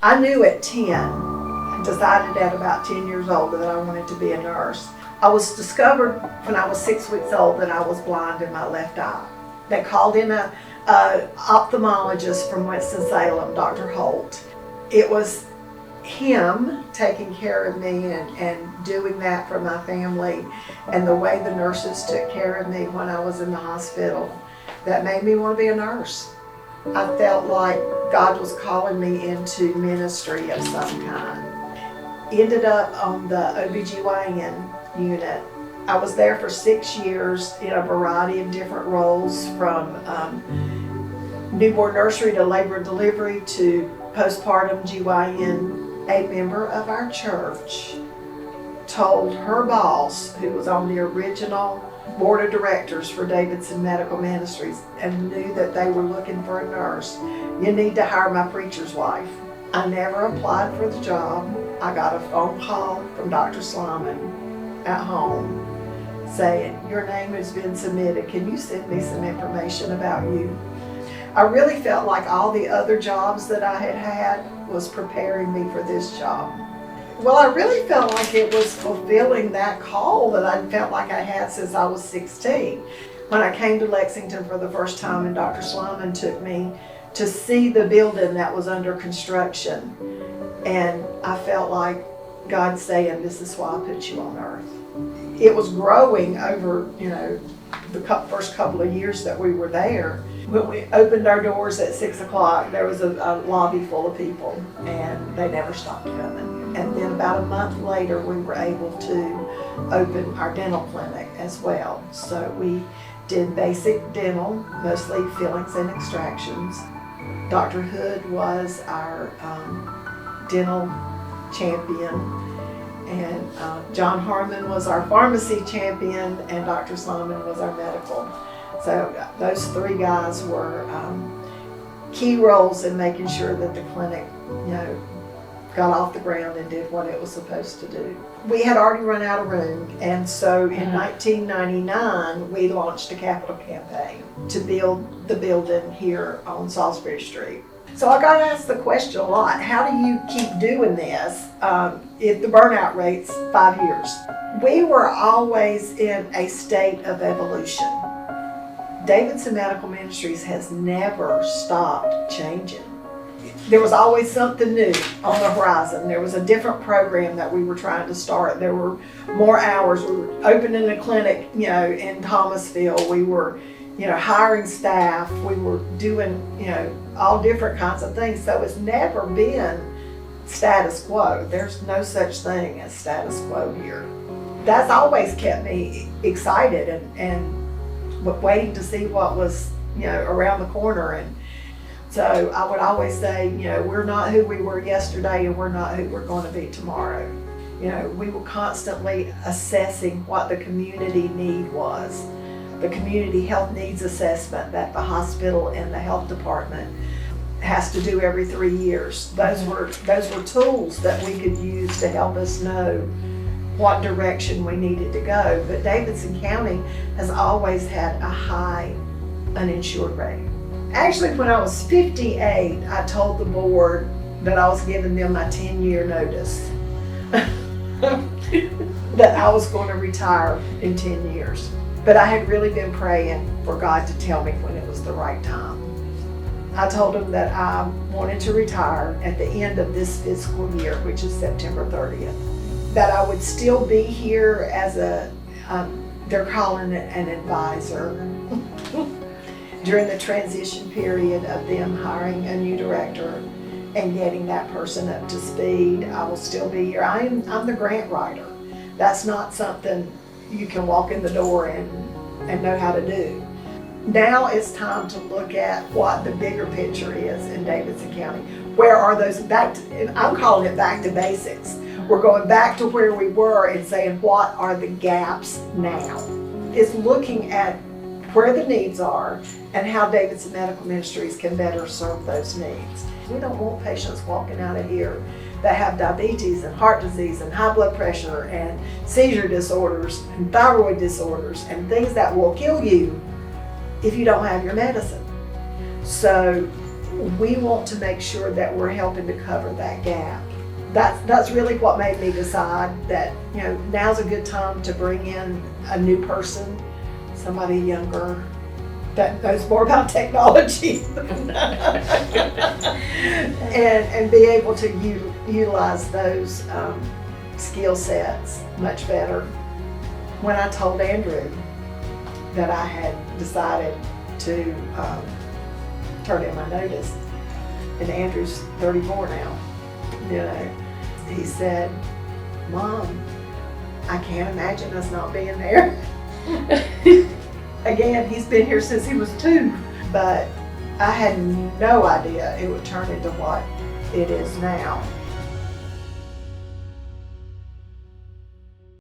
I knew at 10, decided at about 10 years old that I wanted to be a nurse. I was discovered when I was 6 weeks old that I was blind in my left eye. They called in a ophthalmologist from Winston-Salem, Dr. Holt. It was him taking care of me and doing that for my family, and the way the nurses took care of me when I was in the hospital that made me want to be a nurse. I felt like God was calling me into ministry of some kind. Ended up on the OBGYN unit. I was there for 6 years in a variety of different roles, from newborn nursery to labor and delivery to postpartum GYN. A member of our church told her boss, who was on the original board of directors for Davidson Medical Ministries and knew that they were looking for a nurse, "You need to hire my preacher's wife." I never applied for the job. I got a phone call from Dr. Sloman at home saying, "Your name has been submitted. Can you send me some information about you?" I really felt like all the other jobs that I had had was preparing me for this job. Well, I really felt like it was fulfilling that call that I felt like I had since I was 16. When I came to Lexington for the first time and Dr. Sloman took me to see the building that was under construction, and I felt like God saying, "This is why I put you on earth." It was growing over, the first couple of years that we were there. When we opened our doors at 6 o'clock, there was a lobby full of people, and they never stopped coming. And then about a month later, we were able to open our dental clinic as well. So we did basic dental, mostly fillings and extractions. Dr. Hood was our dental champion, and John Harmon was our pharmacy champion, and Dr. Sloman was our medical. So those three guys were key roles in making sure that the clinic, got off the ground and did what it was supposed to do. We had already run out of room, and so in 1999 we launched a capital campaign to build the building here on Salisbury Street. So I got asked the question a lot: how do you keep doing this if the burnout rate's 5 years? We were always in a state of evolution. Davidson Medical Ministries has never stopped changing. There was always something new on the horizon. There was a different program that we were trying to start. There were more hours. We were opening a clinic, in Thomasville. We were, hiring staff. We were doing, all different kinds of things. So it's never been status quo. There's no such thing as status quo here. That's always kept me excited and waiting to see what was, around the corner. And so I would always say, we're not who we were yesterday, and we're not who we're going to be tomorrow. We were constantly assessing what the community need was. The community health needs assessment that the hospital and the health department has to do every 3 years. Those were tools that we could use to help us know what direction we needed to go. But Davidson County has always had a high uninsured rate. Actually, when I was 58, I told the board that I was giving them my 10-year notice. That I was going to retire in 10 years. But I had really been praying for God to tell me when it was the right time. I told him that I wanted to retire at the end of this fiscal year, which is September 30th. That I would still be here as they're calling it an advisor. During the transition period of them hiring a new director and getting that person up to speed, I will still be here. I'm the grant writer. That's not something you can walk in the door and know how to do. Now it's time to look at what the bigger picture is in Davidson County. Where are those I'm calling it back to basics. We're going back to where we were and saying, what are the gaps now? It's looking at where the needs are and how Davidson Medical Ministries can better serve those needs. We don't want patients walking out of here that have diabetes and heart disease and high blood pressure and seizure disorders and thyroid disorders and things that will kill you if you don't have your medicine. So we want to make sure that we're helping to cover that gap. That's really what made me decide that, you know, now's a good time to bring in a new person, somebody younger that knows more about technology and be able to utilize those skill sets much better. When I told Andrew that I had decided to turn in my notice, and Andrew's 34 now, you know, he said, "Mom, I can't imagine us not being there." Again, he's been here since he was 2, but I had no idea it would turn into what it is now.